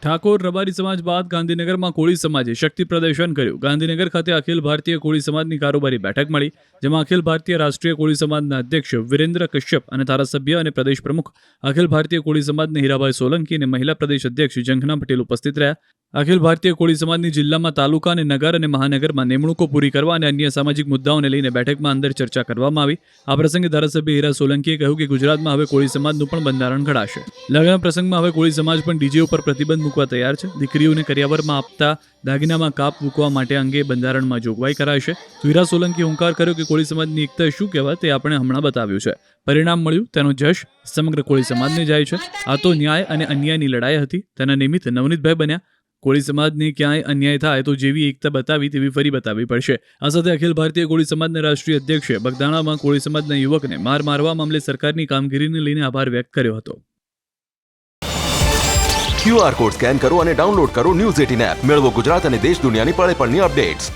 ઠાકોર રબારી સમાજ બાદ ગાંધીનગરમાં કોળી સમાજે શક્તિ પ્રદર્શન કર્યું. ગાંધીનગર ખાતે અખિલ ભારતીય કોળી સમાજની કારોબારી બેઠક મળી, જેમાં અખિલ ભારતીય રાષ્ટ્રીય કોળી સમાજના અધ્યક્ષ વિરેન્દ્ર કશ્યપ અને ધારાસભ્ય અને પ્રદેશ પ્રમુખ અખિલ ભારતીય કોળી સમાજના હીરાભાઈ સોલંકી અને મહિલા પ્રદેશ અધ્યક્ષ ઝંખના પટેલ ઉપસ્થિત રહ્યા. અખિલ ભારતીય કોળી સમાજની જિલ્લામાં તાલુકા અને નગર અને મહાનગરમાં નિમણૂકો પૂરી કરવા અને અન્ય સામાજિક મુદ્દાઓને લઈને બેઠકમાં અંદર ચર્ચા કરવામાં આવી. આ પ્રસંગે ધારાસભ્ય હીરા સોલંકીએ કહ્યું કે ગુજરાતમાં હવે કોળી સમાજનું પણ બંધારણ ઘડાશે. લગ્ન પ્રસંગમાં હવે કોળી સમાજ પણ ડીજે ઉપર પ્રતિબંધ મૂકવા તૈયાર છે. દીકરીઓને કરિયાવરમાં આપતા દાગીનામાં કાપ મૂકવા માટે અંગે બંધારણમાં જોગવાઈ કરાશે. હીરા સોલંકીએ હુંકાર કર્યો કે કોળી સમાજની એકતા શું કહેવાય તે આપણે હમણાં બતાવ્યું છે. પરિણામ મળ્યું, તેનો જશ સમગ્ર કોળી સમાજને જાય છે. આ તો ન્યાય અને અન્યાયની લડાઈ હતી. તેના નિમિત્તે નવનીતભાઈ બન્યા. કોળી સમાજને ક્યાંય અન્યાય થાય તો જેવી એકતા બતાવી તેવી ફરી બતાવવી પડશે. આ સાથે અખિલ ભારતીય કોળી સમાજના રાષ્ટ્રીય અધ્યક્ષે બગદાણામાં કોળી સમાજના યુવકને મારવા મામલે સરકારની કામગીરીને લઈને આભાર વ્યક્ત કર્યો હતો. QR કોડ સ્કેન કરો અને ડાઉનલોડ કરો ન્યૂઝ 18 એપ. મેળવો ગુજરાત અને દેશ દુનિયાની પળે પળની અપડેટ્સ.